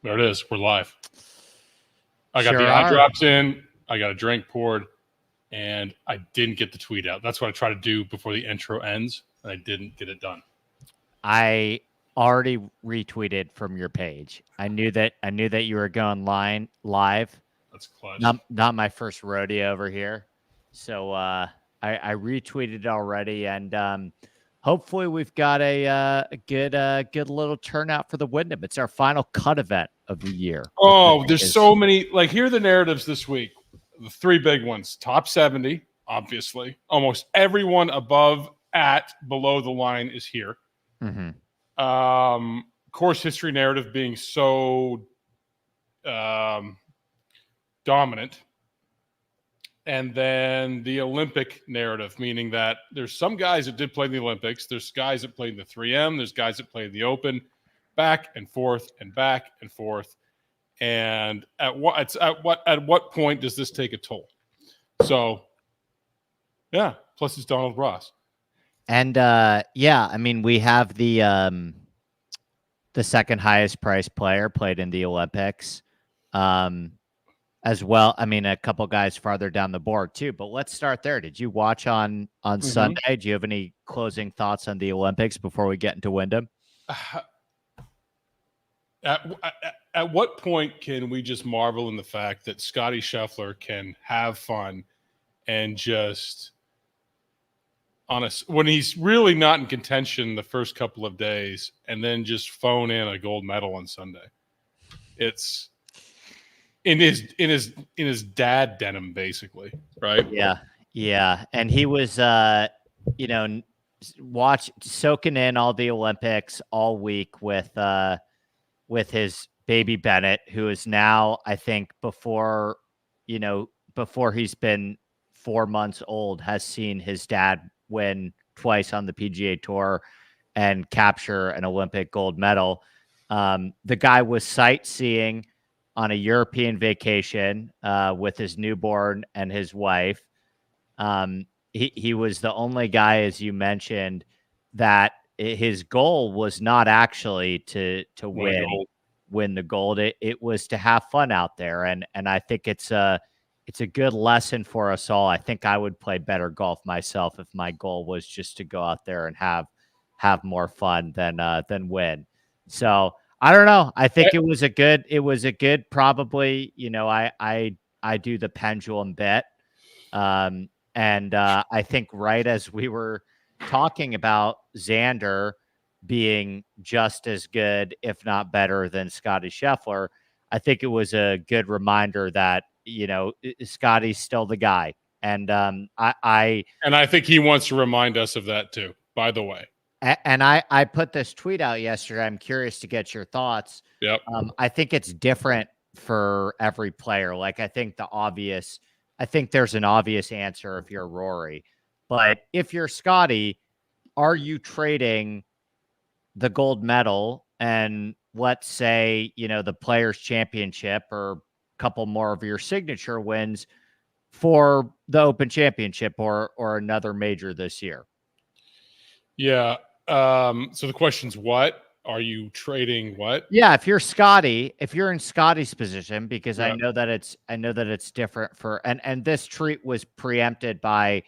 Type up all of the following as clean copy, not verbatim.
There it is. We're live. I got Sure the eye are. drops in. I got a drink poured, and I didn't get the tweet out. That's what I try to do before the intro ends, and I didn't get it done. I already retweeted from your page. I knew that you were going live. That's clutch. Not my first rodeo over here. So I retweeted already, and hopefully we've got a good little turnout for the Wyndham. It's our final cut event of the year. Oh, there's so many. Like, here are the narratives this week. The three big ones. Top 70, obviously. Almost everyone above, at, below the line is here. Mm-hmm. Course history narrative being so dominant. And then the Olympic narrative, meaning that there's some guys that did play in the Olympics. There's guys that played in the 3M. There's guys that played in the Open, back and forth and back and forth. And at what point does this take a toll? So, yeah. Plus, it's Donald Ross. And yeah, I mean, we have the second highest priced player played in the Olympics. As well. I mean, a couple guys farther down the board too, but let's start there. Did you watch on Sunday? Do you have any closing thoughts on the Olympics before we get into Wyndham? At what point can we just marvel in the fact that Scottie Scheffler can have fun and just when he's really not in contention the first couple of days and then just phone in a gold medal on Sunday? It's in his dad denim, basically, right? Yeah. And he was, soaking in all the Olympics all week with his baby Bennett, who is now, I think, before he's been 4 months old, has seen his dad win twice on the PGA Tour and capture an Olympic gold medal. The guy was sightseeing on a European vacation with his newborn and his wife. He was the only guy, as you mentioned, that his goal was not actually to win the gold. It was to have fun out there. And I think it's a good lesson for us all. I think I would play better golf myself if my goal was just to go out there and have more fun than win. So I don't know. I think it was a good, probably, I do the pendulum bit. And I think right as we were talking about Xander being just as good, if not better than Scottie Scheffler, I think it was a good reminder that, Scottie's still the guy. And I think he wants to remind us of that too, by the way. And I put this tweet out yesterday. I'm curious to get your thoughts. Yep. I think it's different for every player. Like, I think there's an obvious answer if you're Rory. But if you're Scottie, are you trading the gold medal and, let's say, the Players' Championship or a couple more of your signature wins for the Open Championship or another major this year? Yeah. So the question's what? Are you trading what? Yeah, if you're in Scottie's position, because I know that it's different for and this treat was preempted by,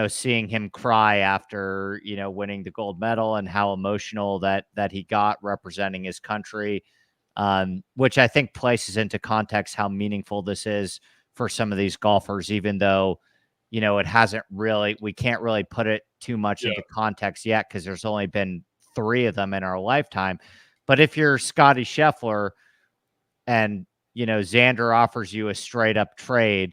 seeing him cry after, winning the gold medal and how emotional that he got representing his country, which I think places into context how meaningful this is for some of these golfers, even though, we can't really put it too much into context yet because there's only been 3 of them in our lifetime. But if you're Scottie Scheffler and, Xander offers you a straight up trade,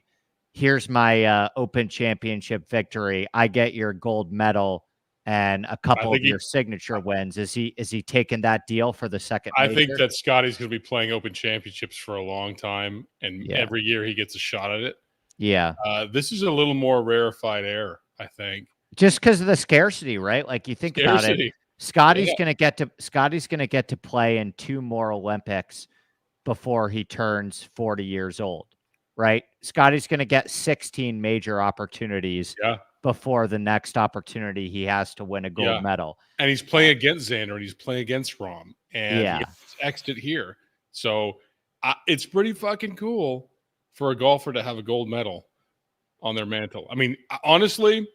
here's my Open Championship victory. I get your gold medal and a couple of your signature wins. Is he taking that deal for the second major? I think that Scottie's going to be playing Open Championships for a long time, and every year he gets a shot at it. Yeah. This is a little more rarefied air, I think. Just because of the scarcity, right? Like, you think about it, Scottie's going to get to play in 2 more Olympics before he turns 40 years old, right? Scottie's going to get 16 major opportunities before the next opportunity he has to win a gold medal. And he's playing against Xander, and he's playing against Rahm, and he gets X'd it here. So it's pretty fucking cool for a golfer to have a gold medal on their mantle. I mean, honestly,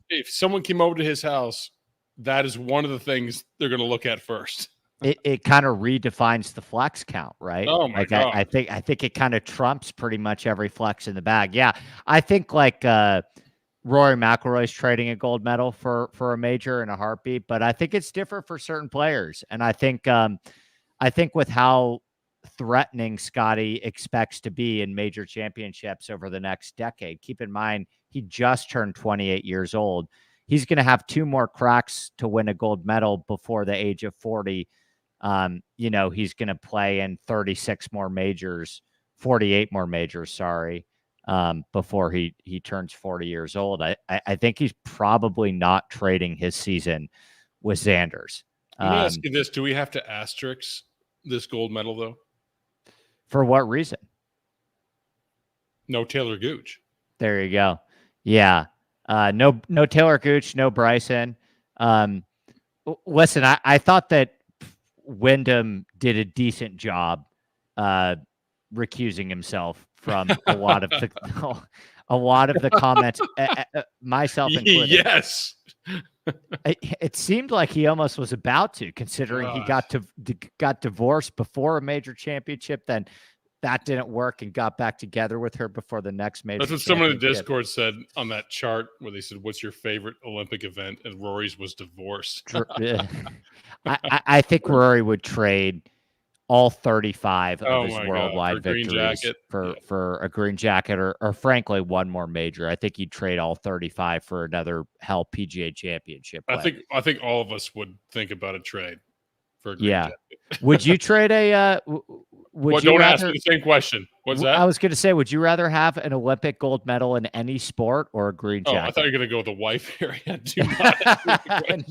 if someone came over to his house, that is one of the things they're going to look at first. It kind of redefines the flex count, right? Oh my God. I think it kind of trumps pretty much every flex in the bag. Yeah, I think like Rory McIlroy's trading a gold medal for a major in a heartbeat, but I think it's different for certain players, and I think with how threatening Scottie expects to be in major championships over the next decade. Keep in mind, he just turned 28 years old. He's going to have 2 more cracks to win a gold medal before the age of 40. He's going to play in 36 more majors, 48 more majors, sorry, before he turns 40 years old. I think he's probably not trading his season with Xander's. Let me ask you this. Do we have to asterisk this gold medal, though? For what reason? No Taylor Gooch. There you go. Yeah. No Taylor Gooch, no Bryson. Listen, I thought that Wyndham did a decent job recusing himself from a lot of the comments, myself included. Yes. It seemed like he almost was about to, considering he got divorced before a major championship, then that didn't work and got back together with her before the next major. That's what someone in the Discord said on that chart where they said, "What's your favorite Olympic event?" And Rory's was divorce. I think Rory would trade all 35 of his worldwide victories for a green jacket or frankly one more major. I think he'd trade all 35 for another hell PGA championship. I think all of us would think about a trade for a green jacket. Would you trade a don't ask me the same question. What's that? I was going to say, would you rather have an Olympic gold medal in any sport or a green jacket? Oh, I thought you were going to go with the wife here. Do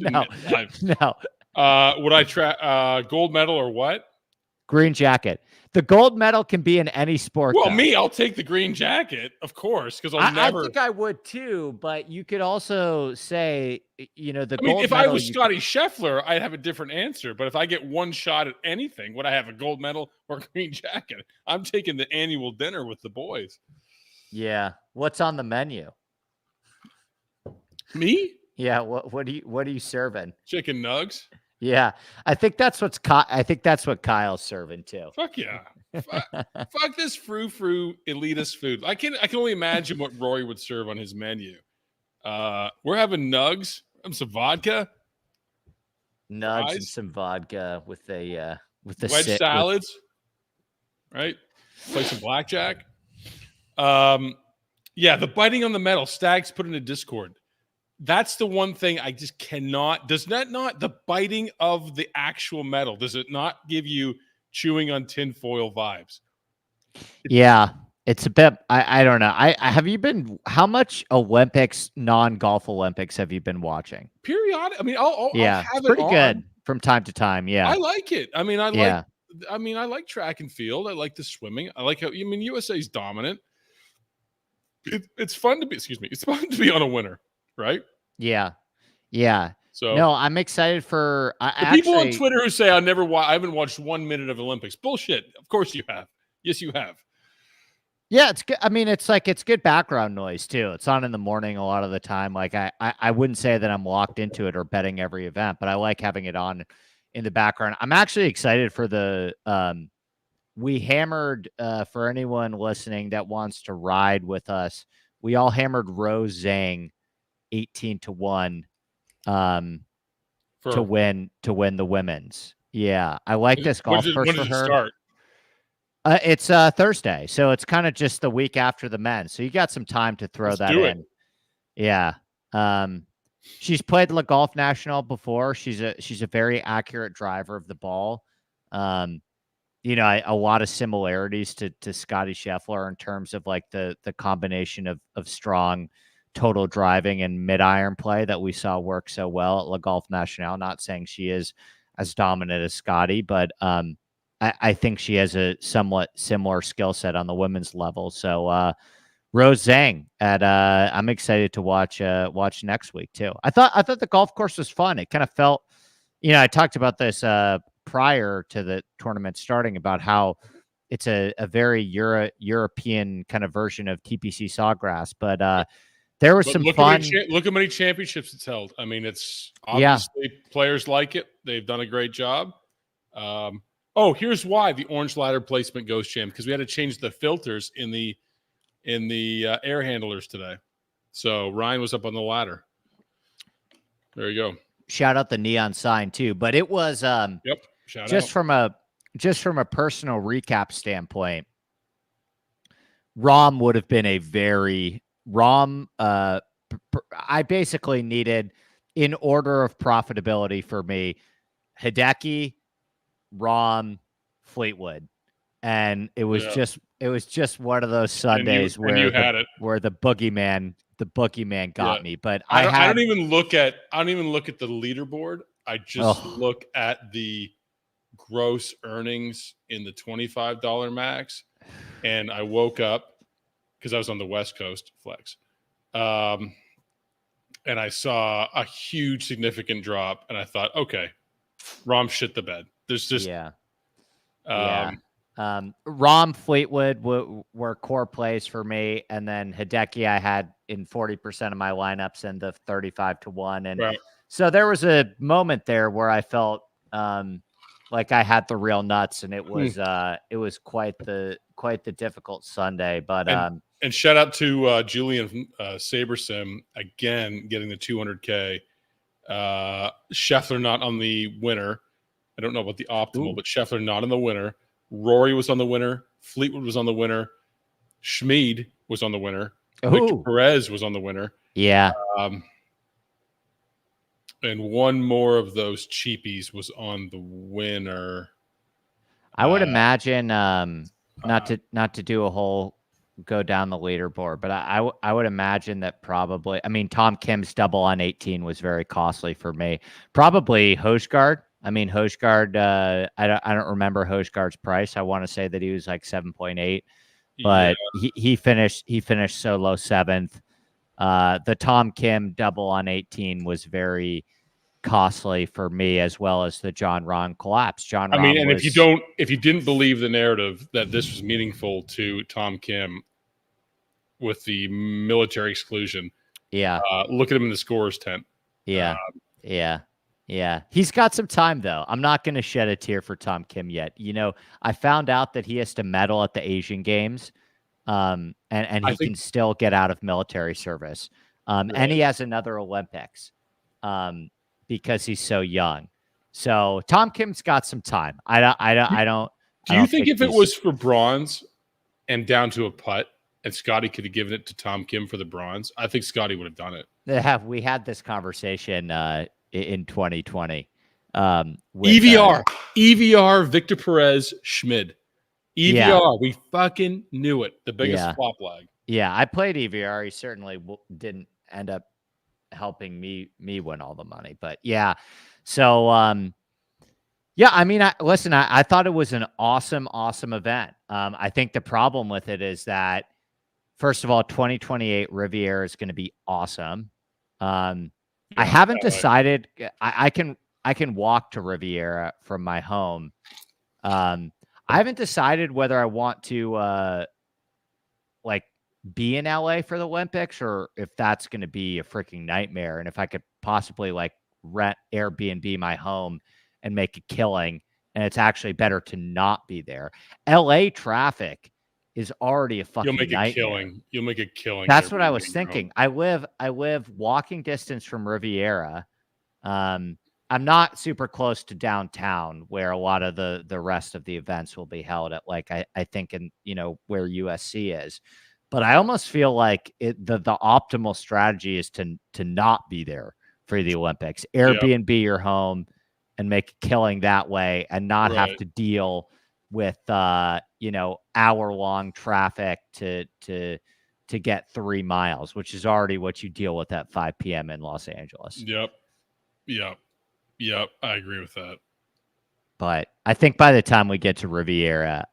not No. Would I try gold medal or what? Green jacket. The gold medal can be in any sport. Well, I'll take the green jacket, of course, because I think I would too, but you could also say, gold medal. If I was Scottie Scheffler, I'd have a different answer. But if I get one shot at anything, would I have a gold medal or a green jacket? I'm taking the annual dinner with the boys. Yeah. What's on the menu? Me? Yeah. What are you serving? Chicken nugs. Yeah, I think that's what Kyle's serving too. Fuck yeah, fuck this frou elitist food. I can only imagine what Rory would serve on his menu. We're having nugs, some vodka, nugs, and some vodka with the wedge salads, right? Play some blackjack. Yeah, the biting on the metal. Stags put in a Discord. That's the one thing I just cannot. Does that not, the biting of the actual metal, does it not give you chewing on tinfoil vibes? Yeah, it's a bit. I don't know. Have you been? How much Olympics, non-golf Olympics, have you been watching? Periodic. I mean, I'll have it's pretty good from time to time. Yeah, I like it. I mean, I like track and field. I like the swimming. I like how. USA's dominant. It's fun to be. Excuse me. It's fun to be on a winner. Right? Yeah. So no, I'm excited for people on Twitter who say I haven't watched 1 minute of Olympics. Bullshit. Of course you have. Yes, you have. Yeah, it's good. I mean, it's good background noise too. It's on in the morning a lot of the time. Like I wouldn't say that I'm locked into it or betting every event, but I like having it on in the background. I'm actually excited for the we hammered for anyone listening that wants to ride with us. We all hammered Rose Zhang 18-1 to win the women's. Yeah, I like this golf course for her. Start? It's Thursday, so it's kind of just the week after the men's. So you got some time to throw that in. Yeah. She's played Le Golf National before. She's a very accurate driver of the ball. A lot of similarities to Scottie Scheffler in terms of like the combination of strong total driving and mid-iron play that we saw work so well at Le Golf National. Not saying she is as dominant as Scottie, but I think she has a somewhat similar skill set on the women's level. So Rose Zhang I'm excited to watch next week too. I thought the golf course was fun. It kind of felt, I talked about this prior to the tournament starting about how it's a very European kind of version of TPC Sawgrass. But there was some fun. Look how many championships it's held. I mean, it's obviously players like it. They've done a great job. Here's why the orange ladder placement goes champ, because we had to change the filters in the air handlers today. So Ryan was up on the ladder. There you go. Shout out the neon sign too. But it was from a personal recap standpoint, Rom would have been a very I basically needed, in order of profitability for me, Hideki, Rom, Fleetwood. And it was just one of those Sundays where the boogeyman got me. But I don't even look at the leaderboard. I just look at the gross earnings in the $25 max. And I woke up because I was on the West Coast flex. And I saw a huge significant drop, and I thought, okay, Rom shit the bed. There's just Rom, Fleetwood were core plays for me, and then Hideki I had in 40% of my lineups and the 35-1, and so there was a moment there where I felt like I had the real nuts, and it was quite the difficult Sunday. But and shout out to Julian Sabersim again getting the 200K. Scheffler not on the winner. I don't know about the optimal, but Scheffler not on the winner. Rory was on the winner. Fleetwood was on the winner. Schmid was on the winner. Victor Perez was on the winner. Yeah. And one more of those cheapies was on the winner. I would imagine not to do a whole go down the leaderboard, but I would imagine that probably, I mean, Tom Kim's double on 18 was very costly for me. Probably Hojgaard. I mean, Hojgaard, I don't remember Hojgaard's price. I want to say that he was like 7.8, but he finished solo 7th. The Tom Kim double on 18 was very costly for me, as well as the John Rahm collapse. If you didn't believe the narrative that this was meaningful to Tom Kim with the military exclusion, look at him in the scorer's tent. Yeah. He's got some time, though. I'm not going to shed a tear for Tom Kim yet. You know, I found out that he has to medal at the Asian Games, and he can still get out of military service. And he has another Olympics because he's so young. So Tom Kim's got some time. I don't. Do you think if it was for bronze and down to a putt, and Scottie could have given it to Tom Kim for the bronze, I think Scottie would have done it. We had this conversation in 2020. With, EVR, Victor Perez, Schmid. EVR, we fucking knew it. The biggest flop lag. Yeah, I played EVR. He certainly didn't end up helping me win all the money. But yeah, so I mean, I thought it was an awesome event. I think the problem with it is that, first of all, 2028 Riviera is going to be awesome. I haven't decided. I can walk to Riviera from my home. I haven't decided whether I want to be in LA for the Olympics, or if that's going to be a freaking nightmare, and if I could possibly rent Airbnb my home and make a killing, and it's actually better to not be there. LA traffic is already a fucking nightmare. You'll make a killing. That's what I was thinking. I live walking distance from Riviera. I'm not super close to downtown, where a lot of the rest of the events will be held at, I think in, where USC is. But I almost feel like the optimal strategy is to not be there for the Olympics. Airbnb your home and make a killing that way, and not have to deal with hour-long traffic to get 3 miles, which is already what you deal with at 5 p.m. in Los Angeles. Yep. I agree with that. But I think by the time we get to Riviera,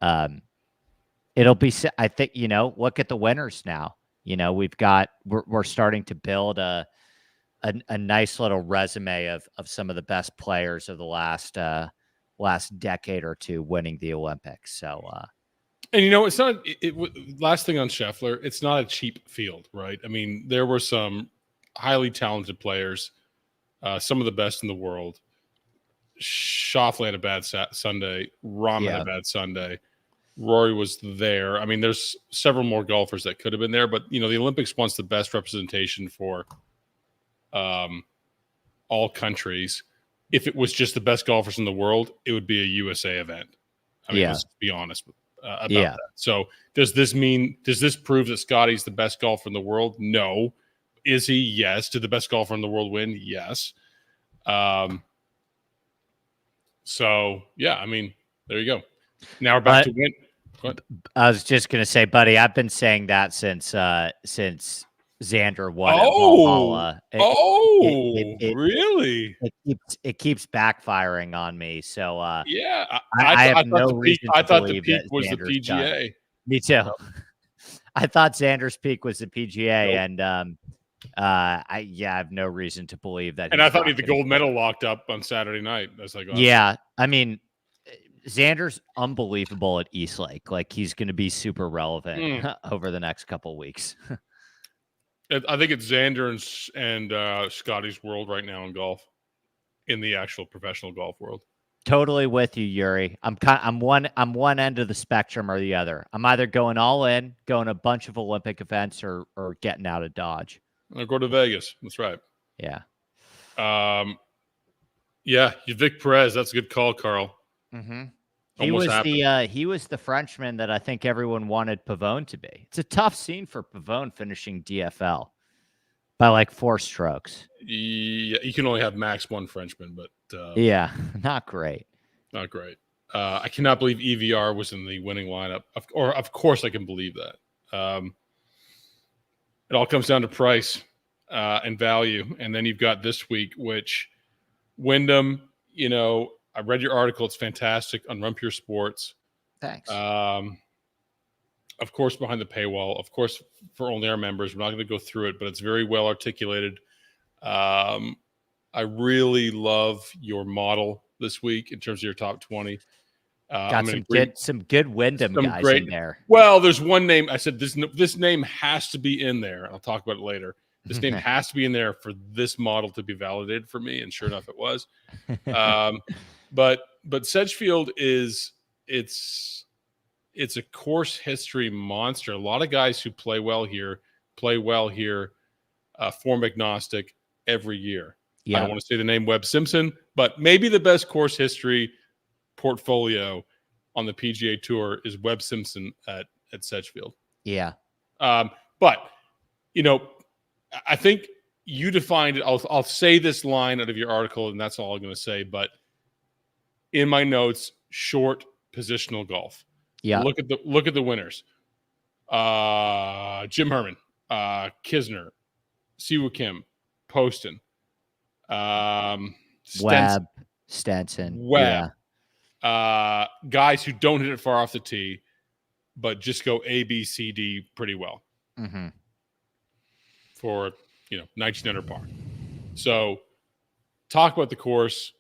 it'll be, I think, look at the winners now. We're starting to build a nice little resume of some of the best players of the last last decade or two winning the Olympics. So, and it's not. Last thing on Scheffler, it's not a cheap field, right? I mean, there were some highly talented players, some of the best in the world. Schauffele had a bad Sunday. Rahm had a bad Sunday. Rory was there. I mean, there's several more golfers that could have been there, but the Olympics wants the best representation for all countries. If it was just the best golfers in the world, it would be a USA event. I mean, let's be honest about that. So does this prove that Scottie's the best golfer in the world? No. Is he? Yes. Did the best golfer in the world win? Yes. So yeah, I mean, there you go. Now we're back to win. What? I was just gonna say, buddy, I've been saying that since Xander won. Really? It keeps backfiring on me. So yeah, I have no reason. I thought the peak was the PGA. Done. Me too. I thought Xander's peak was the PGA, and I have no reason to believe that. And I thought he had the gold medal locked up on Saturday night. That's like, yeah, I mean, Xander's unbelievable at Eastlake. Like, he's going to be super relevant over the next couple of weeks. I think it's Xander and Scottie's world right now in golf, in the actual professional golf world. Totally with you, Yuri. I'm one end of the spectrum or the other. I'm either going all in, going a bunch of Olympic events, or getting out of Dodge. I'll go to Vegas. That's right. Yeah. Yeah, Vic Perez. That's a good call, Carl. Mm-hmm. He was the Frenchman that I think everyone wanted Pavone to be. It's a tough scene for Pavone finishing DFL by like 4 strokes. Yeah, you can only have max one Frenchman, but yeah, not great. Not great. I cannot believe EVR was in the winning lineup. Of course, I can believe that. It all comes down to price and value, and then you've got this week, which Wyndham. I read your article. It's fantastic on Run Pure Sports. Thanks. Of course, behind the paywall. Of course, for only our members. We're not going to go through it, but it's very well articulated. I really love your model this week in terms of your top 20. Got some good Wyndham guys in there. Well, there's one name. I said this name has to be in there. I'll talk about it later. This name has to be in there for this model to be validated for me, and sure enough, it was. But Sedgefield it's a course history monster. A lot of guys who play well here, form agnostic every year. Yeah. I don't want to say the name Webb Simpson, but maybe the best course history portfolio on the PGA Tour is Webb Simpson at Sedgefield. Yeah. But I think you defined it. I'll say this line out of your article, and that's all I'm going to say. But in my notes, short positional golf. Yeah. Look at the winners. Jim Herman, Kisner, Siwoo Kim, Poston, Stenson. Webb. Yeah. Guys who don't hit it far off the tee, but just go A, B, C, D pretty well. Mm-hmm. For 19 under par. So talk about the course,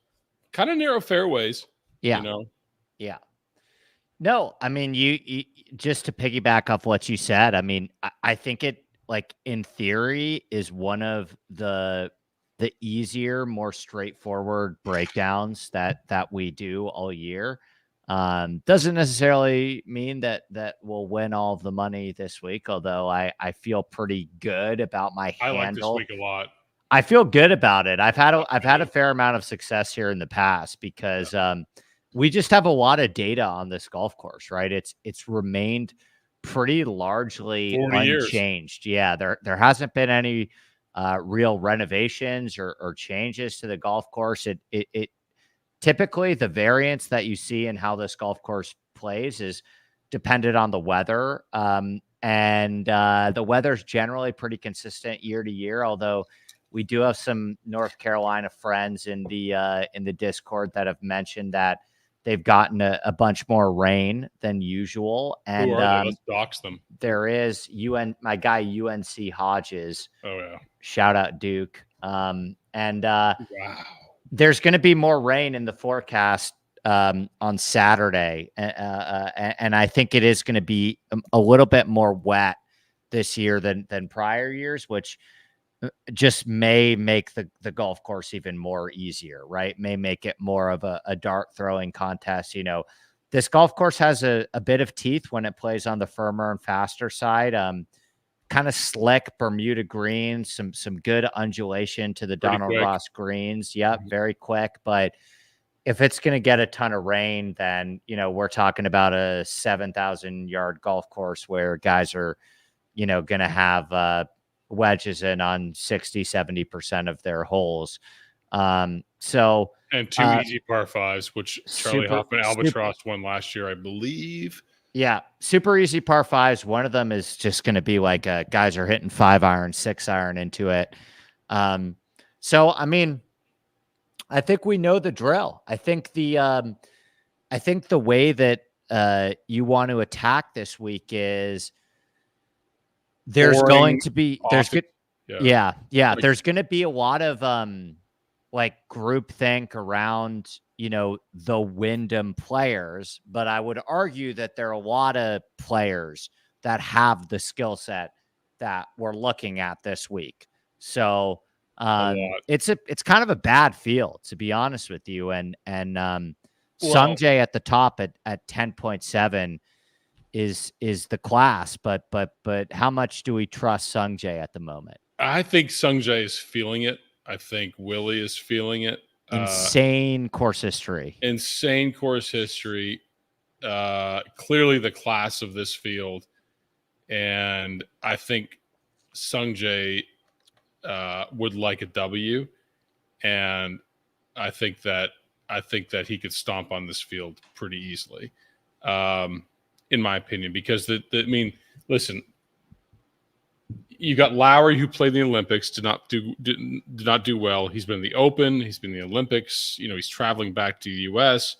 kind of narrow fairways. Yeah. Yeah. No, I mean, you just to piggyback off what you said, I mean, I think it, like, in theory, is one of the easier, more straightforward breakdowns that we do all year. Doesn't necessarily mean that we'll win all of the money this week, although I feel pretty good about my handle. I like this week a lot. I feel good about it. I've had a fair amount of success here in the past because we just have a lot of data on this golf course, right? It's remained pretty largely unchanged. Yeah, there hasn't been any real renovations or changes to the golf course. It typically, the variance that you see in how this golf course plays is dependent on the weather. And the weather's generally pretty consistent year to year, although we do have some North Carolina friends in the Discord that have mentioned that they've gotten a bunch more rain than usual. And let's dox them. There is my guy UNC Hodges. Oh yeah. Shout out Duke. Wow. There's going to be more rain in the forecast on Saturday, and I think it is going to be a little bit more wet this year than prior years, which just may make the golf course even more easier, right? May make it more of a dart throwing contest. You know, this golf course has a bit of teeth when it plays on the firmer and faster side. Kind of slick Bermuda greens, some good undulation to the Pretty Donald quick. Ross greens. Yep, very quick. But if it's going to get a ton of rain, then, you know, we're talking about a 7,000 yard golf course where guys are, you know, going to have wedges in on 60-70% of their holes. So and two easy par fives, which Charlie Hoffman Albatross won last year, I believe. Yeah, super easy par fives. One of them is just going to be like guys are hitting 5-iron, 6-iron into it. So I mean, I think we know the drill. I think the way that you want to attack this week is there's going to be there's going to be a lot of like groupthink around, you know, the Wyndham players, but I would argue that there are a lot of players that have the skill set that we're looking at this week. So it's kind of a bad field, to be honest with you. And Sungjae at the top at 10.7 is the class, but how much do we trust Sungjae at the moment? I think Sungjae is feeling it. I think Willie is feeling it. Insane course history. Insane course history. Clearly the class of this field. And I think Sungjae would like a W. And I think that he could stomp on this field pretty easily, in my opinion. Because listen, you got Lowry, who played in the Olympics, did not do well. He's been in the Open. He's been in the Olympics. You know, he's traveling back to the U.S.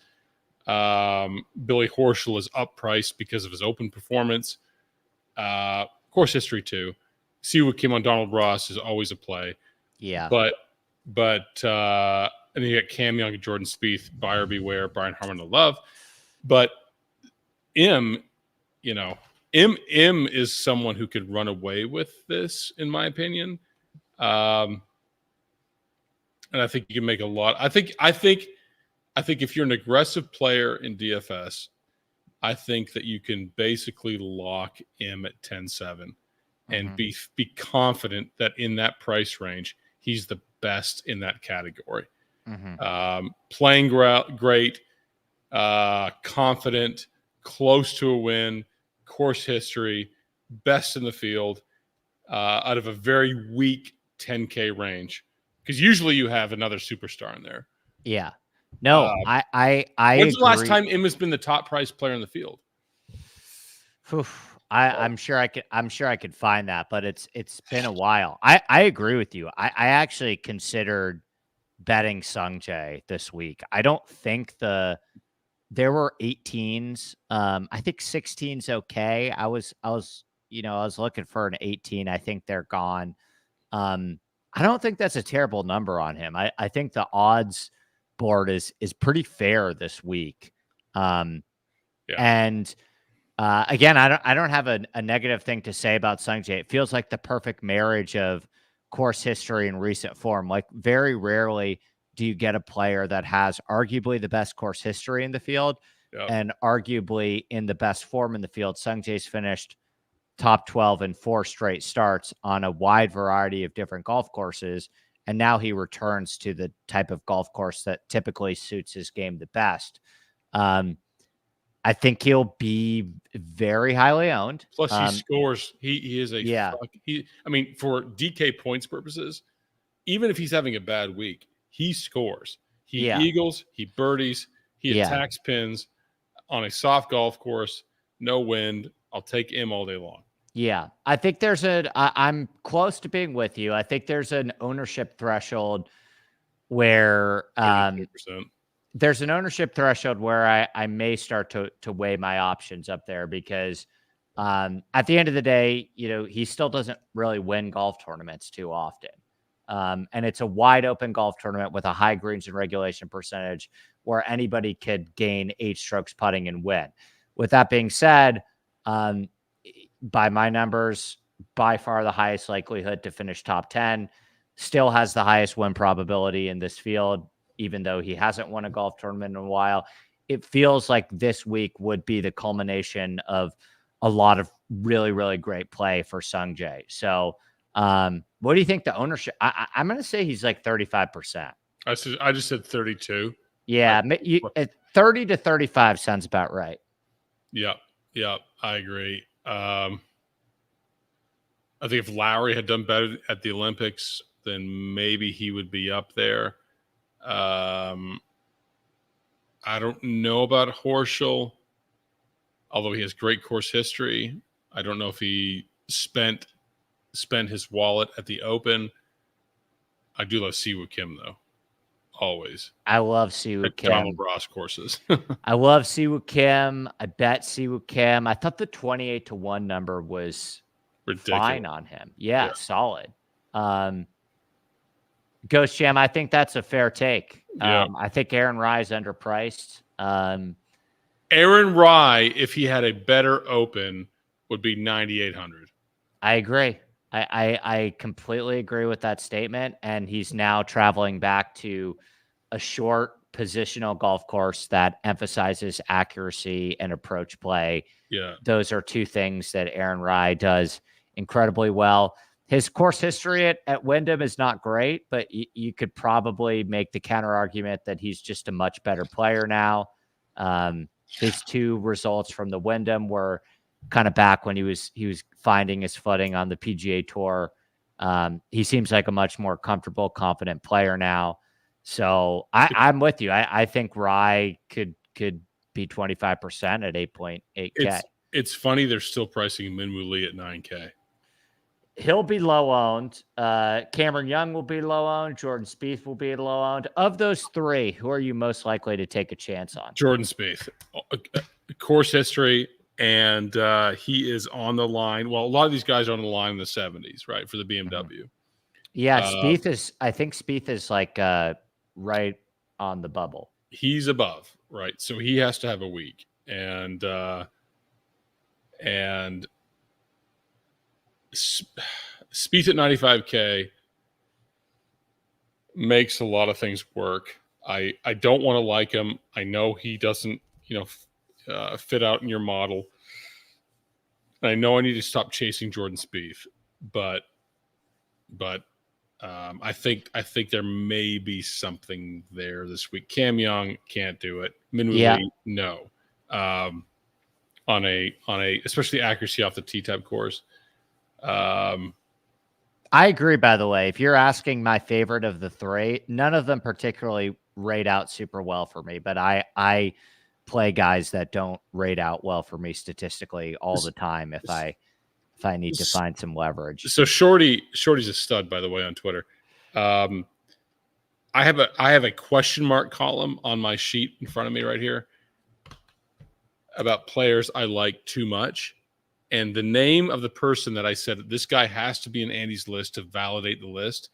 Billy Horschel is uppriced because of his Open performance. Course history too. See what came on Donald Ross is always a play. Yeah. But and then you got Cam Young, Jordan Spieth, buyer beware, Brian Harman to love. But M is someone who could run away with this, in my opinion. And I think you can make a lot. I think if you're an aggressive player in DFS, I think that you can basically lock M at 10.7 and be confident that in that price range, he's the best in that category. Playing great, confident, close to a win, course history, best in the field, out of a very weak 10K range. Because usually you have another superstar in there. Yeah. No, I when's agree. the last time Im has been the top priced player in the field? I'm sure I could find that, but it's been a while. I agree with you. I actually considered betting Sungjae this week. I don't think there were 18s. I think 16's okay. I was looking for an 18. I think they're gone. I don't think that's a terrible number on him. I think the odds board is pretty fair this week. And again, I don't have a negative thing to say about Sungjae. It feels like the perfect marriage of course history and recent form. Like, very rarely do you get a player that has arguably the best course history in the field and arguably in the best form in the field. Sungjae's finished top 12 in 4 straight starts on a wide variety of different golf courses. And now he returns to the type of golf course that typically suits his game the best. I think he'll be very highly owned. Plus, he scores. He is a I mean, for DK points purposes, even if he's having a bad week, he scores. He eagles. He birdies. He attacks pins on a soft golf course. No wind. I'll take him all day long. Yeah, I think I'm close to being with you. I think there's an ownership threshold where there's an ownership threshold where I may start to weigh my options up there, because at the end of the day, you know, he still doesn't really win golf tournaments too often. And it's a wide open golf tournament with a high greens and regulation percentage where anybody could gain 8 strokes putting and win. With that being said, by my numbers, by far the highest likelihood to finish top 10, still has the highest win probability in this field, even though he hasn't won a golf tournament in a while. It feels like this week would be the culmination of a lot of really, really great play for Sung Jae. So what do you think the ownership? I'm going to say he's like 35%. I just said 32. Yeah, 30 to 35 sounds about right. Yep, I agree. I think if Lowry had done better at the Olympics, then maybe he would be up there. I don't know about Horschel, although he has great course history. I don't know if he spent his wallet at the Open. I do love Siwoo Kim, though. Always. I love Siwoo Kim. Donald Ross courses. I love Siwoo Kim. I bet Siwoo Kim. I thought the 28-1 number was ridiculous. Fine on him. Yeah. Solid. Ghost Jam, I think that's a fair take. I think Aaron Rai is underpriced. Aaron Rai, if he had a better Open, would be 9,800. I agree. I completely agree with that statement. And he's now traveling back to a short positional golf course that emphasizes accuracy and approach play. Yeah. Those are two things that Aaron Rai does incredibly well. His course history at Wyndham is not great, but you could probably make the counter argument that he's just a much better player now. His 2 results from the Wyndham were kind of back when he was finding his footing on the PGA Tour. He seems like a much more comfortable, confident player now. So I'm with you. I think Rai could be 25% at 8.8K. It's funny they're still pricing Minwoo Lee at 9K. He'll be low owned. Cameron Young will be low owned. Jordan Spieth will be low owned. Of those 3, who are you most likely to take a chance on? Jordan Spieth, course history, and he is on the line. Well, a lot of these guys are on the line in the 70s, right, for the BMW. Yeah, I think Spieth is like right on the bubble. He's above, right? So he has to have a week, and Spieth at 95K makes a lot of things work. I don't want to like him. I know he doesn't, fit out in your model. And I know I need to stop chasing Jordan Spieth, but I think there may be something there this week. Cam Young can't do it. Minwoo Lee, no. On a especially accuracy off the T-type course. I agree, by the way. If you're asking my favorite of the 3, none of them particularly rate out super well for me, but I play guys that don't rate out well for me statistically all the time if I need to find some leverage. So Shorty's a stud, by the way, on Twitter. I have a question mark column on my sheet in front of me right here about players I like too much. And the name of the person that I said this guy has to be in Andy's list to validate the list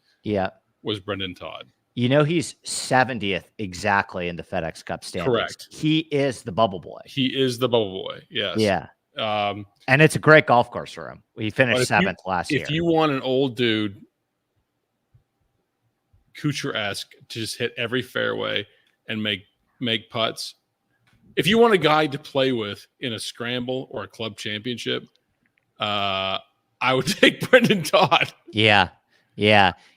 was Brendan Todd. He's 70th exactly in the FedEx Cup standings. Correct. He is the bubble boy. Yes. Yeah. And it's a great golf course for him. He finished 7th last year. If you want an old dude, Kuchar-esque, to just hit every fairway and make putts, if you want a guy to play with in a scramble or a club championship, I would take Brendan Todd. Yeah.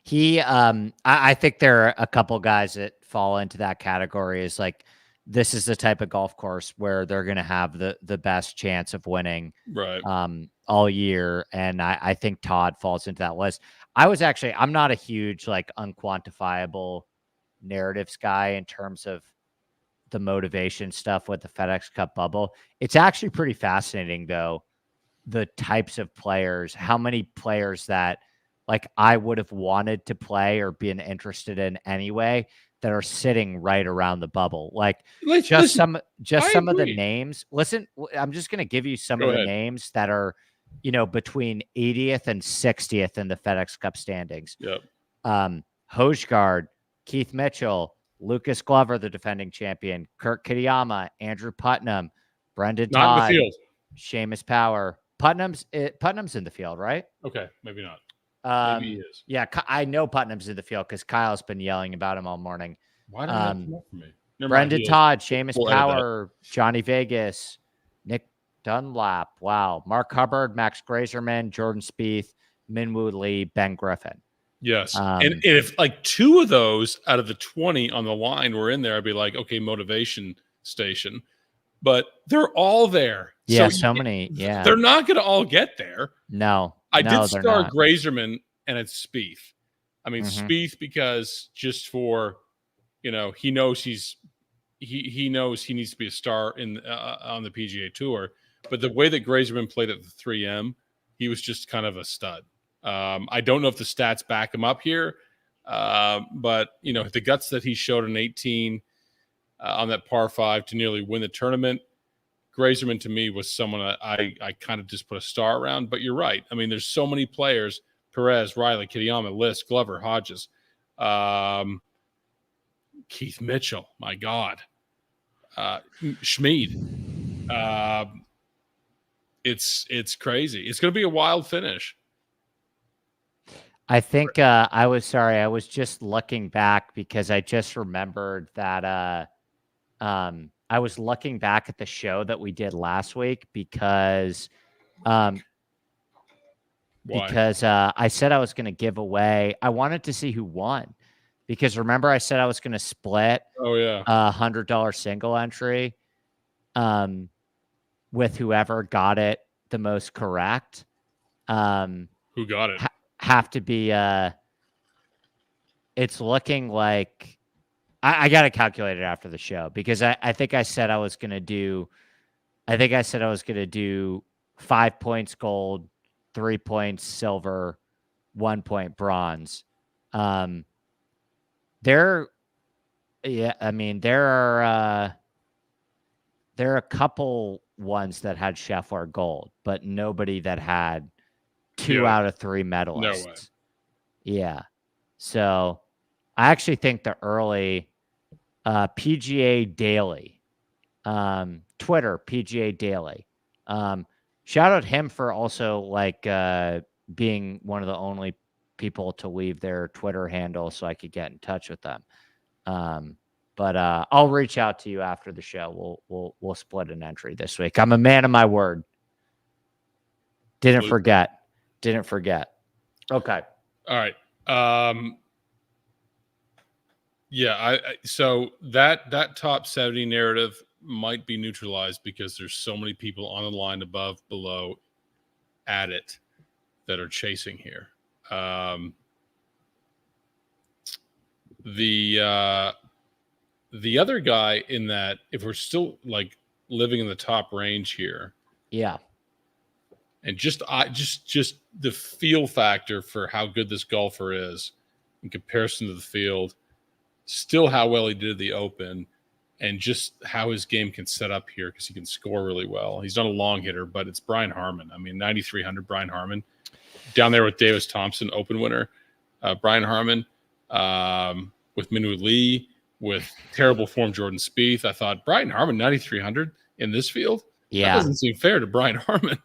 He, I think there are a couple guys that fall into that category. Is like, this is the type of golf course where they're going to have the best chance of winning, right, all year. And I think Todd falls into that list. I'm not a huge like unquantifiable narratives guy in terms of the motivation stuff with the FedEx Cup bubble. It's actually pretty fascinating though, the types of players, how many players that like I would have wanted to play or been interested in anyway that are sitting right around the bubble. Like some of the names. Listen, I'm just going to give you some of the names that are, between 80th and 60th in the FedEx Cup standings. Yep. Hojgaard, Keith Mitchell, Lucas Glover, the defending champion, Kurt Kitayama, Andrew Putnam, Brendan Not in the Todd, field. Seamus Power. Putnam's in the field, right? Okay, maybe not. Maybe he is. Yeah, I know Putnam's in the field because Kyle's been yelling about him all morning. Why didn't that come up for me? Brendan Todd, Seamus We'll edit Power, Johnny Vegas, Nick Dunlap. Wow. Mark Hubbard, Max Grazerman, Jordan Spieth, Minwoo Lee, Ben Griffin. Yes. And if like 2 of those out of the 20 on the line were in there, I'd be like, okay, motivation station. But they're all there. Yeah, so many. Yeah. They're not going to all get there. No. I did start Grazerman, and it's Spieth. I mean, Spieth because just for, he knows he knows he needs to be a star in on the PGA Tour. But the way that Grazerman played at the 3M, he was just kind of a stud. I don't know if the stats back him up here, but the guts that he showed in 18 on that par 5 to nearly win the tournament, Grazerman to me was someone I kind of just put a star around. But you're right. I mean, there's so many players: Perez, Riley, Kitayama, List, Glover, Hodges, Keith Mitchell. My God, Schmid. It's crazy. It's going to be a wild finish. I think I was just looking back because I just remembered that I was looking back at the show that we did last week because I said I was going to give away. I wanted to see who won because remember I said I was going to split a $100 single entry with whoever got it the most correct. Who got it? Have to be it's looking like I got to calculate it after the show because I think I said I was going to do 5 points gold, 3 points silver, 1 point bronze. There are a couple ones that had Scheffler gold, but nobody that had 2 out of 3 medalists. No way. Yeah. So I actually think the early PGA Daily, Twitter, PGA Daily. Shout out him for also being one of the only people to leave their Twitter handle so I could get in touch with them. But I'll reach out to you after the show. We'll split an entry this week. I'm a man of my word. Didn't forget. Okay. All right. So that top 70 narrative might be neutralized because there's so many people on the line above, below, at it that are chasing here. The other guy in that, if we're still living in the top range here, yeah, and just the feel factor for how good this golfer is in comparison to the field, still how well he did at the Open, and just how his game can set up here because he can score really well. He's not a long hitter, but it's Brian Harman. I mean, 9,300 Brian Harman down there with Davis Thompson, Open winner. Brian Harman with Minwoo Lee, with terrible form Jordan Spieth. I thought Brian Harman 9,300 in this field. Yeah, that doesn't seem fair to Brian Harman.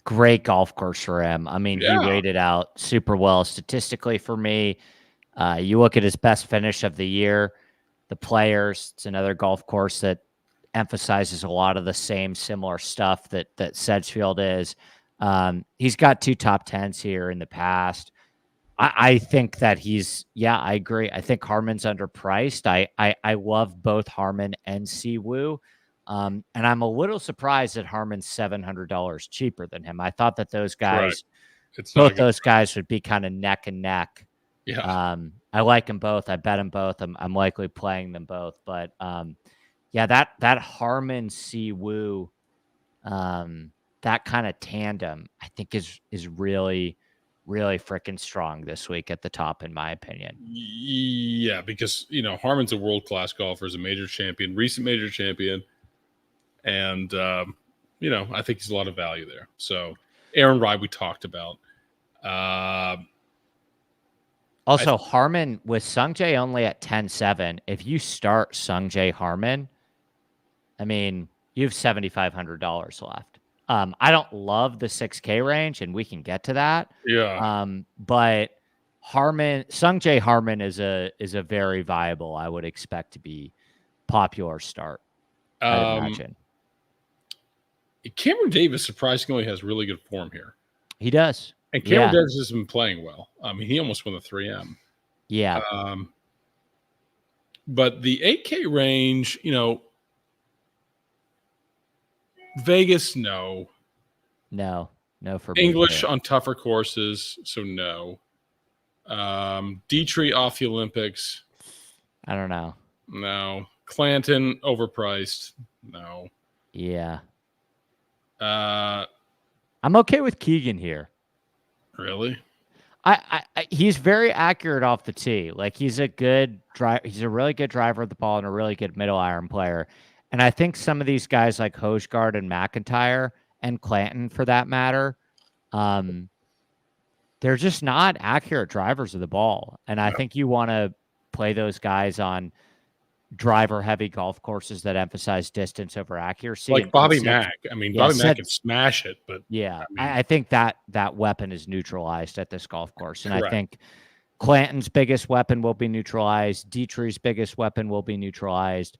Great golf course for him. I mean, he rated out super well statistically for me. You look at his best finish of the year, the Players. It's another golf course that emphasizes a lot of the same similar stuff that Sedgefield is. He's got 2 top 10s here in the past. I think that I agree. I think Harman's underpriced. I love both Harman and Siwoo. And I'm a little surprised that Harman's $700 cheaper than him. I thought that those guys, both those guys would be kind of neck and neck. Yeah. I like them both. I bet them both. I'm likely playing them both. But that Harman Siwoo, that kind of tandem, I think is really, really freaking strong this week at the top, in my opinion. Yeah, because Harman's a world-class golfer, is a major champion, recent major champion, and I think he's a lot of value there. So Aaron Rai we talked about. Also, Harman with Sungjae only at 10-7. If you start Sungjae Harman, I mean, you have $7,500 left. I don't love the 6K range, and we can get to that. Yeah. But Sungjae Harman is a very viable, I would expect to be popular start. I'd imagine. Cameron Davis surprisingly has really good form here. He does. And Cameron Davis has been playing well. I mean, he almost won the 3M. Yeah. But the 8K range, Vegas, no. No for English on tougher courses, so no. Dietrich off the Olympics. I don't know. No. Clanton overpriced. No. Yeah. I'm okay with Keegan here. Really? He's very accurate off the tee. Like he's a good driver. He's a really good driver of the ball and a really good middle iron player. And I think some of these guys like Hojgaard and McIntyre and Clanton, for that matter, they're just not accurate drivers of the ball. And I think you want to play those guys on driver-heavy golf courses that emphasize distance over accuracy. Like Bobby Mack. I mean, Bobby Mack can smash it, but I think that weapon is neutralized at this golf course. And I think Clanton's biggest weapon will be neutralized. Dietrich's biggest weapon will be neutralized.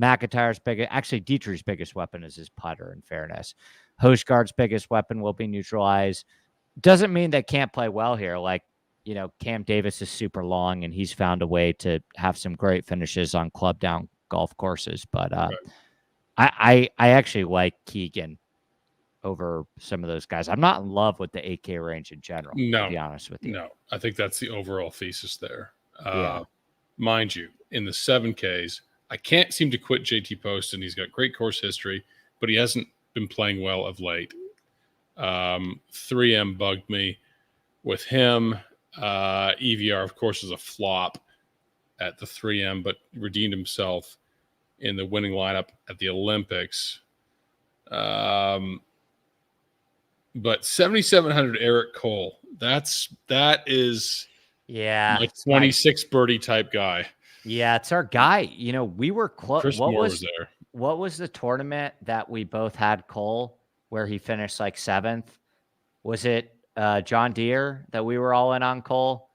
Dietrich's biggest weapon is his putter, in fairness. Hojgaard's biggest weapon will be neutralized. Doesn't mean they can't play well here. Like, Cam Davis is super long, and he's found a way to have some great finishes on club down golf courses. But I actually like Keegan over some of those guys. I'm not in love with the 8K range in general, to be honest with you. No, I think that's the overall thesis there. Mind you, in the 7Ks, I can't seem to quit JT Poston. He's got great course history, but he hasn't been playing well of late. 3M bugged me with him. EVR, of course, is a flop at the 3M, but redeemed himself in the winning lineup at the Olympics. But 7,700 Eric Cole. That is my 26 birdie type guy. Yeah, it's our guy. We were close. Chris Moore was there. What was the tournament that we both had Cole where he finished like 7th? Was it John Deere that we were all in on Cole?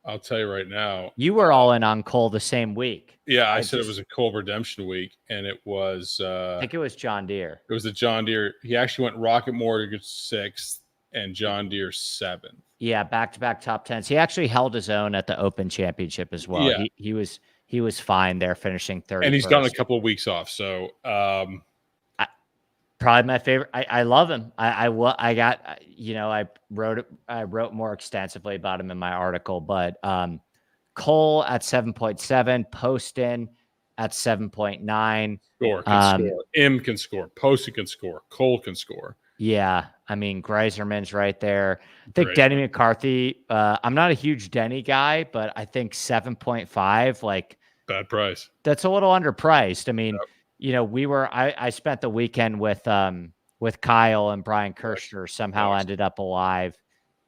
I'll tell you right now. You were all in on Cole the same week. Yeah, I said it was a Cole redemption week, and it was I think it was John Deere. It was a John Deere. He actually went Rocket Mortgage 6th and John Deere 7th. Yeah, back-to-back top 10s. He actually held his own at the Open Championship as well. Yeah. He was fine there, finishing 30th. And he's gotten a couple of weeks off, so probably my favorite. I love him. I wrote more extensively about him in my article, but Cole at 7.7, Poston at 7.9. Score can score. M can score. Poston can score. Cole can score. Yeah, I mean Greiserman's right there. I think Denny McCarthy. I'm not a huge Denny guy, but I think 7.5, like bad price. That's a little underpriced. I mean. Yep. I spent the weekend with Kyle and Brian Kirshner, somehow ended up alive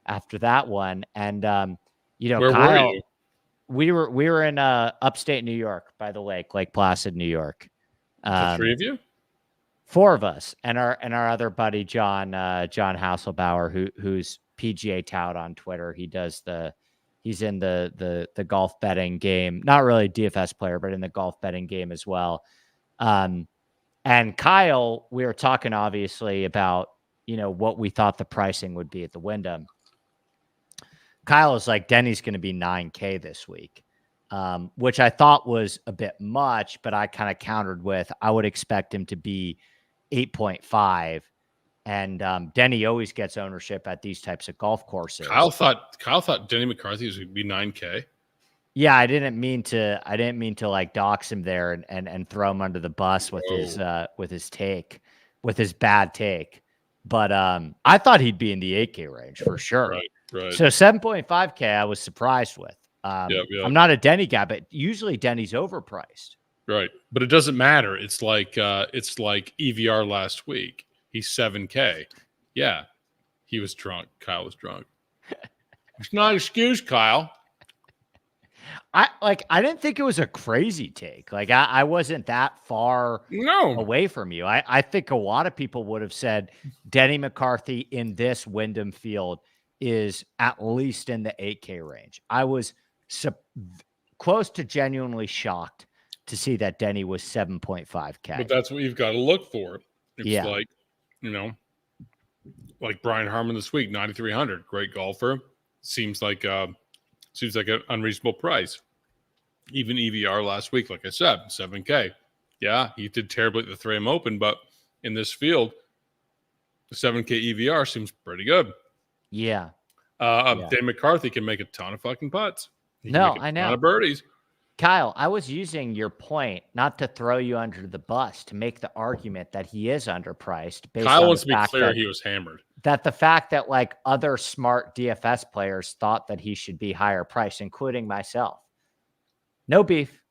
after that one. And, where Kyle, were you? We were in upstate New York by the Lake Placid, New York. The 3 of you? 4 of us, and our other buddy, John Hasselbauer, who's PGA tout on Twitter. He's in the golf betting game, not really a DFS player, but in the golf betting game as well. And Kyle, we were talking obviously about, what we thought the pricing would be at the Wyndham. Kyle is like, Denny's going to be 9K this week, which I thought was a bit much, but I kind of countered with, I would expect him to be 8.5. And Denny always gets ownership at these types of golf courses. Kyle thought Denny McCarthy was going to be 9K. Yeah, I didn't mean to like dox him there and throw him under the bus with his bad take. But I thought he'd be in the 8K range for sure. Right. So 7.5K, I was surprised with. Yep. I'm not a Denny guy, but usually Denny's overpriced. Right, but it doesn't matter. It's like EVR last week. He's 7K. Yeah, he was drunk. Kyle was drunk. It's not an excuse, Kyle. I didn't think it was a crazy take. Like I wasn't that far away from you. I think a lot of people would have said Denny McCarthy in this Wyndham field is at least in the 8K range. I was close to genuinely shocked to see that Denny was 7.5K. But that's what you've got to look for. It's like, like Brian Harmon this week, 9,300, great golfer. Seems like an unreasonable price. Even EVR last week, like I said, 7K. Yeah, he did terribly at the 3M Open, but in this field, the 7K EVR seems pretty good. Yeah. Dan McCarthy can make a ton of fucking putts. I know. A ton of birdies. Kyle, I was using your point not to throw you under the bus, to make the argument that he is underpriced. Kyle wants to be clear he was hammered. That the fact that like other smart DFS players thought that he should be higher priced, including myself. No beef.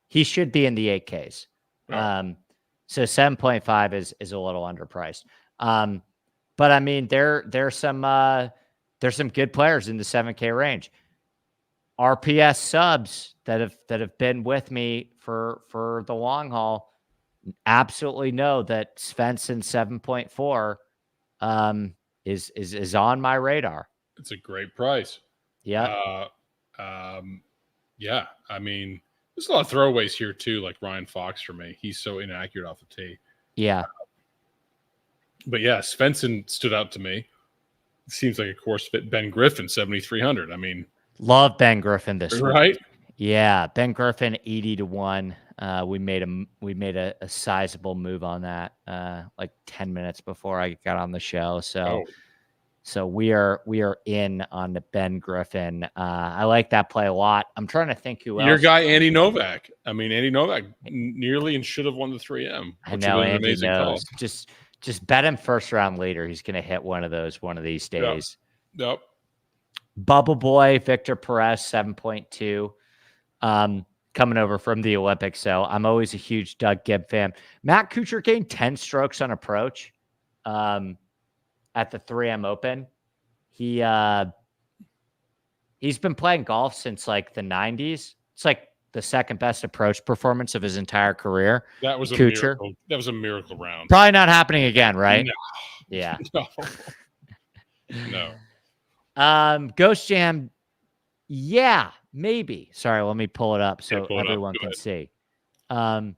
He should be in the 8Ks. Oh. So 7.5 is a little underpriced. But I mean, there's some good players in the 7K range. RPS subs that have been with me for the long haul absolutely know that Svensson 7.4 is on my radar. It's a great price. Yeah. Yeah. I mean, there's a lot of throwaways here too, like Ryan Fox for me. He's so inaccurate off the tee. Yeah. But yeah, Svensson stood out to me. It seems like a course fit. Ben Griffin, 7,300. I mean, love Ben Griffin this week. Right? Yeah, Ben Griffin 80-1. We made a sizable move on that like 10 minutes before I got on the show. So we are in on the Ben Griffin. I like that play a lot. I'm trying to think who else. Your guy Andy Novak. I mean, Andy Novak nearly and should have won the 3M. I know Andy knows. Just bet him first round leader. He's going to hit one of these days. Yep. Bubble Boy, Victor Perez, 7.2, coming over from the Olympics. So I'm always a huge Doug Gibb fan. Matt Kuchar gained 10 strokes on approach at the 3M Open. He's been playing golf since like the 90s. It's like the second best approach performance of his entire career. That was a miracle. That was a miracle round. Probably not happening again, right? No. Yeah. No. Ghost Jam, yeah, maybe. Sorry, let me pull it up so everyone can see. Yeah,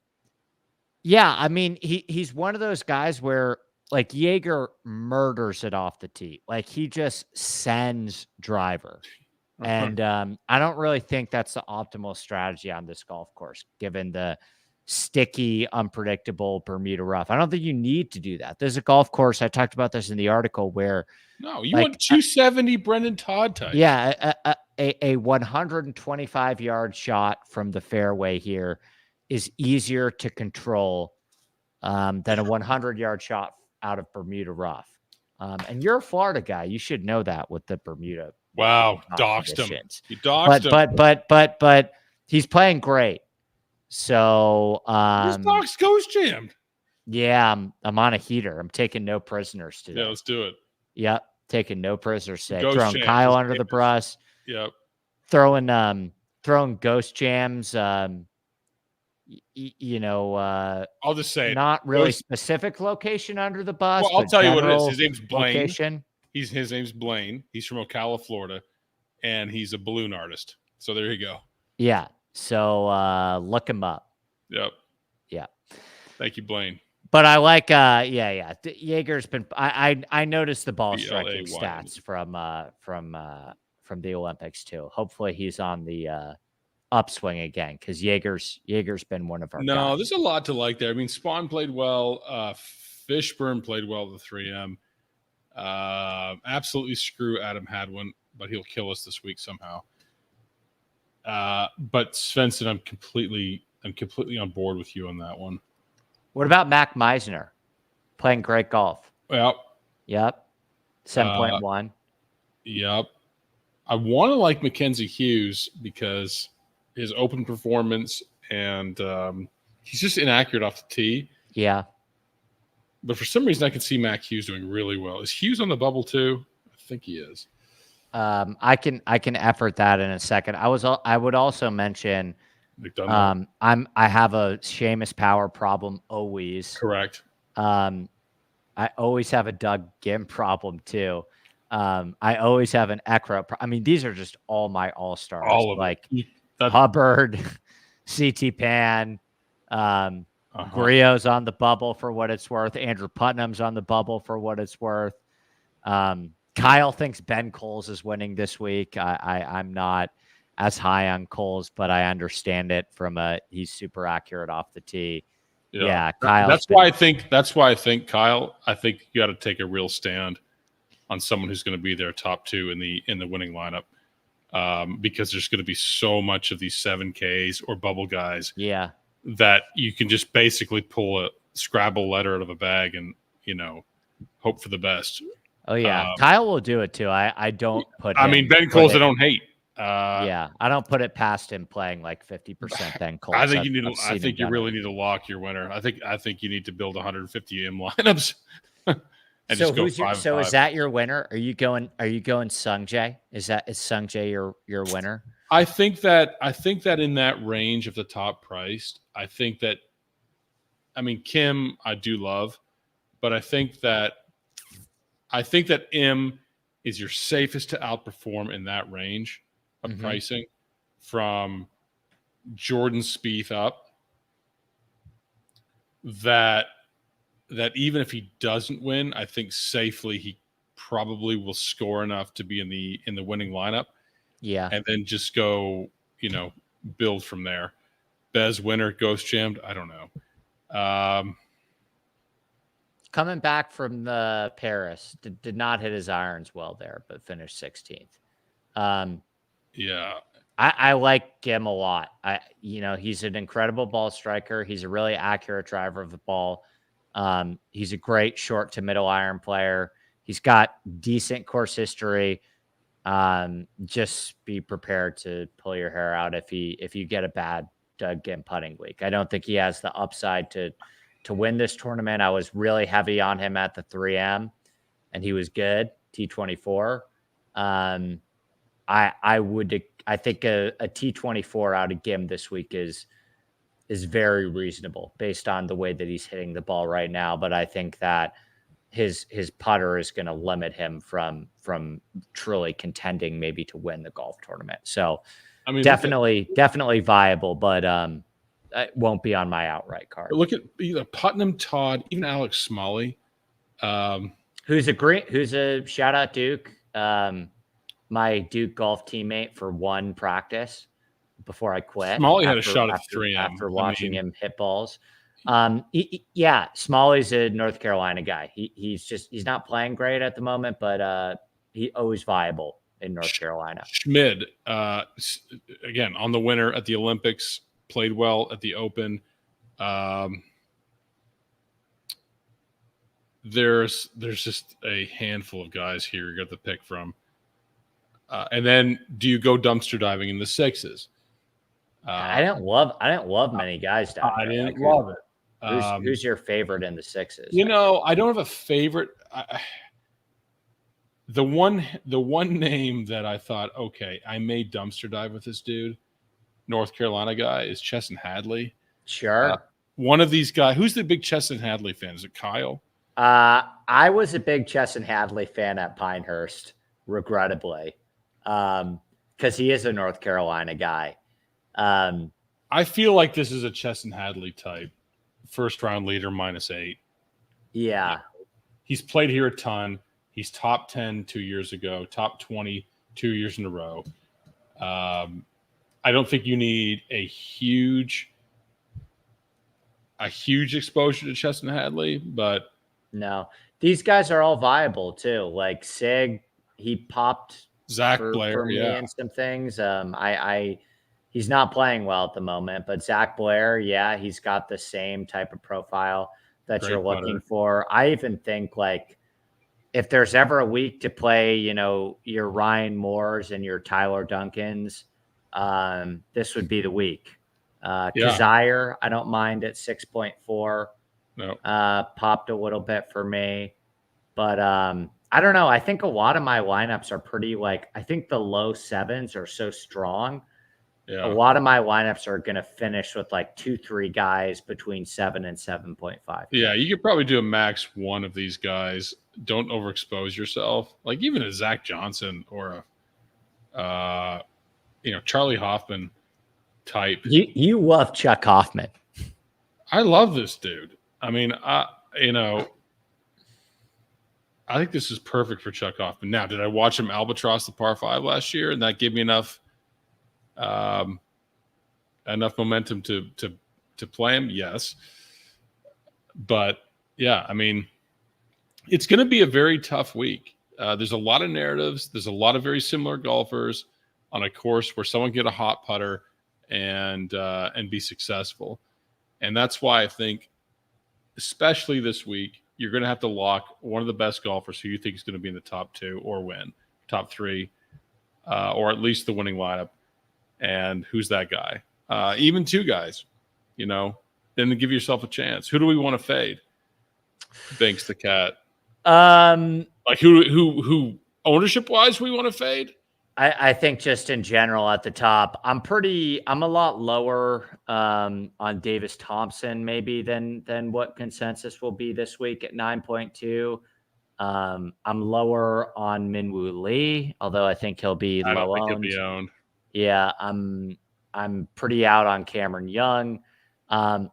I mean, he's one of those guys where like Jaeger murders it off the tee. Like he just sends driver. And I don't really think that's the optimal strategy on this golf course, given the sticky, unpredictable Bermuda rough. I don't think you need to do that. There's a golf course, I talked about this in the article, where you want 270 Brendan Todd type. Yeah, a 125-yard shot from the fairway here is easier to control than a 100-yard shot out of Bermuda rough. And you're a Florida guy. You should know that with the Bermuda. Wow, doxed him. He doxed him. But he's playing great. So his dox Ghost Jammed. Yeah, I'm on a heater. I'm taking no prisoners today. Yeah, let's do it. Yep, taking no prisoners today. Ghost throwing Jams. Kyle under the bus. Yep. Throwing Ghost Jams. I'll just say not really specific location under the bus. Well, I'll tell you what it is. His name's Blaine. Location. His name's Blaine. He's from Ocala, Florida, and he's a balloon artist. So there you go. Yeah. So look him up. Yep. Yeah. Thank you, Blaine. But I like Jaeger's been I noticed the ball striking stats from the Olympics too. Hopefully he's on the upswing again, because Jaeger's been one of our guys. There's a lot to like there. I mean, Spawn played well, Fishburne played well at the 3M. Absolutely screw Adam Hadwin, but he'll kill us this week somehow. But Svensson, I'm completely on board with you on that one. What about Mac Meisner? Playing great golf. Yep. 7.1. Yep. I want to like Mackenzie Hughes because his open performance and he's just inaccurate off the tee. Yeah. But for some reason, I can see Mac Hughes doing really well. Is Hughes on the bubble too? I think he is. I can effort that in a second. I would also mention McDonough. I have a Seamus Power problem always. Correct. I always have a Doug Gim problem too. I always have an Ekra. I mean, these are just all my all-stars. All of like it. Hubbard, CT Pan, Griot's on the bubble for what it's worth. Andrew Putnam's on the bubble for what it's worth. Kyle thinks Ben Coles is winning this week. I'm not as high on Coles, but I understand it from he's super accurate off the tee. Yeah, Kyle. That's why I think Kyle. I think you got to take a real stand on someone who's going to be their top two in the winning lineup, because there's going to be so much of these 7Ks or bubble guys. Yeah, that you can just basically pull a Scrabble letter out of a bag and hope for the best. Oh yeah, Kyle will do it too. I don't put. I mean, Ben Coles, I don't hate. Yeah, I don't put it past him playing like 50% Ben Coles. I think you really need to lock your winner. I think you need to build 150 M lineups. And so just go 5-5. Is that your winner? Are you going Sungjae? Is Sungjae your winner? I think that in that range of the top priced, I think that Kim I do love, but I think that M is your safest to outperform in that range of pricing from Jordan Spieth up. That even if he doesn't win, I think safely he probably will score enough to be in the winning lineup. Yeah. And then just go, build from there. Bez winner, ghost jammed. I don't know. Coming back from the Paris, did not hit his irons well there, but finished 16th. Yeah. I like him a lot. He's an incredible ball striker. He's a really accurate driver of the ball. He's a great short to middle iron player. He's got decent course history. Just be prepared to pull your hair out if you get a bad Doug Gim putting week. I don't think he has the upside to win this tournament. I was really heavy on him at the 3M, and he was good. T24. I think a T24 out of Gim this week is very reasonable based on the way that he's hitting the ball right now. But I think that his putter is going to limit him from truly contending maybe to win the golf tournament. So definitely viable, but it won't be on my outright card. Look at either Putnam, Todd, even Alex Smalley. Who's a shout out Duke. My Duke golf teammate for one practice before I quit. Smalley had a shot at 3M after watching him hit balls. Smalley's a North Carolina guy. He's not playing great at the moment, but he always viable in North Carolina. Schmid, again on the winner at the Olympics, played well at the Open. There's just a handful of guys here you got to pick from. And then do you go dumpster diving in the sixes? I didn't love many guys down there. I didn't love it. Who's your favorite in the sixes? I don't have a favorite. The one name that I thought, okay, I may dumpster dive with this dude, North Carolina guy, is Chesson Hadley. Sure. One of these guys. Who's the big Chesson Hadley fan? Is it Kyle? I was a big Chesson Hadley fan at Pinehurst, regrettably, because he is a North Carolina guy. I feel like this is a Chesson Hadley type. First round leader, -8. Yeah. He's played here a ton. He's top 10 2 years ago, top 20 2 years in a row. I don't think you need a huge exposure to Chesson Hadley, but no, these guys are all viable too. Like Sig, he popped Zach Blair, for me and some things. He's not playing well at the moment, but Zach Blair, yeah, he's got the same type of profile that you're looking for. I even think like if there's ever a week to play, your Ryan Moores and your Tyler Duncans, this would be the week. Kazire, I don't mind at 6.4. No. Popped a little bit for me. But I don't know. I think a lot of my lineups are pretty I think the low 7s are so strong. Yeah. A lot of my lineups are going to finish with 2-3 guys between 7 and 7.5. Yeah, you could probably do a max one of these guys. Don't overexpose yourself. Like even a Zach Johnson or a Charlie Hoffman type. You love Chuck Hoffman. I love this dude. I mean, I think this is perfect for Chuck Hoffman. Now, did I watch him albatross the par 5 last year, and that gave me enough momentum to play him? Yes, but yeah, I mean, it's going to be a very tough week. There's a lot of narratives. There's a lot of very similar golfers on a course where someone get a hot putter and be successful, and that's why I think, especially this week, you're going to have to lock one of the best golfers who you think is going to be in the top 2 or win, top 3, or at least the winning lineup. And who's that guy? Even 2 guys, then give yourself a chance. Who do we want to fade? Banks the cat. Like who ownership wise we want to fade? I think just in general at the top, I'm a lot lower on Davis Thompson maybe than what consensus will be this week at 9.2. I'm lower on Minwoo Lee, although I think he'll be I don't low think owned. he'll be owned. Yeah, I'm pretty out on Cameron Young. I'm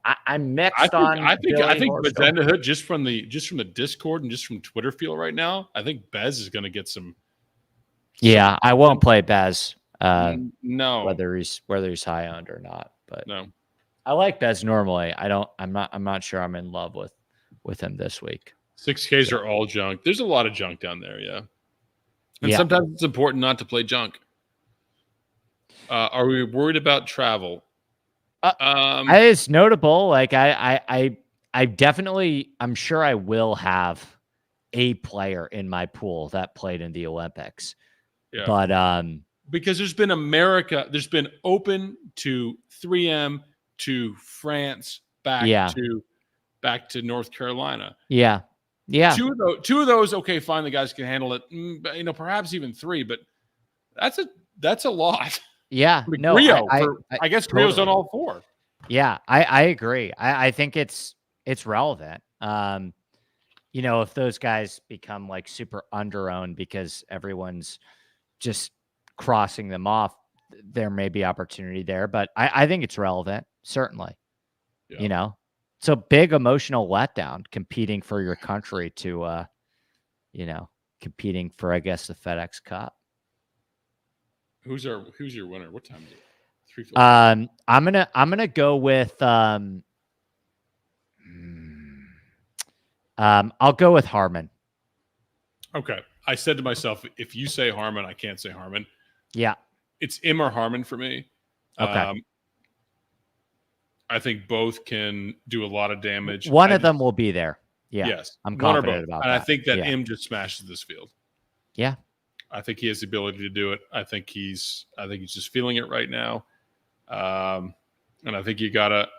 mixed on. I think Horschel. Bazenda Hood just from the Discord and just from Twitter feel right now. I think Bez is going to get some. Yeah, I won't play Bez. No, whether he's high owned or not, but no, I like Bez normally. I'm not sure I'm in love with him this week. 6Ks are all junk. There's a lot of junk down there, yeah. And sometimes it's important not to play junk. Are we worried about travel? It's notable. I definitely, I'm sure I will have a player in my pool that played in the Olympics. Yeah. But because there's been Open to 3M to France back to North Carolina. Yeah. Two of those, okay, fine, the guys can handle it. Perhaps even 3, but that's a lot. Yeah. Like no, Rio, I guess totally. Rio's on all 4. Yeah, I agree. I think it's relevant. If those guys become super under-owned because everyone's just crossing them off, there may be opportunity there. But I think it's relevant, certainly. Yeah. It's a big emotional letdown competing for your country to, competing for, I guess, the FedEx Cup. Who's your winner? What time is it? 3:40. I'm gonna go with I'll go with Harmon. Okay. I said to myself, if you say Harmon, I can't say Harmon. Yeah. It's Im or Harmon for me. Okay. I think both can do a lot of damage. One of them will be there. Yeah. Yes. I'm confident about that. And I think that Im just smashes this field. Yeah. I think he has the ability to do it. I think he's just feeling it right now. And I think you gotta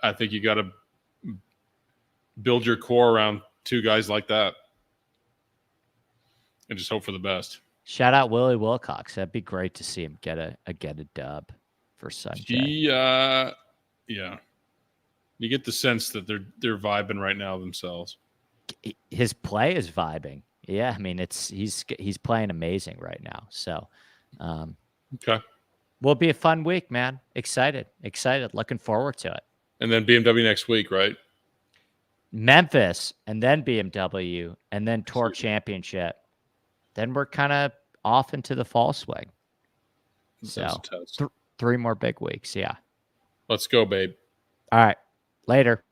build your core around 2 guys like that. And just hope for the best. Shout out Willie Wilcox. That'd be great to see him get a dub for Sunday. Yeah. You get the sense that they're vibing right now themselves. His play is vibing. Yeah, I mean he's playing amazing right now. So, okay. Will be a fun week, man. Excited. Looking forward to it. And then BMW next week, right? Memphis, and then BMW, and then Tour Championship. Then we're kind of off into the fall swing. So 3 more big weeks. Yeah. Let's go, babe. All right. Later.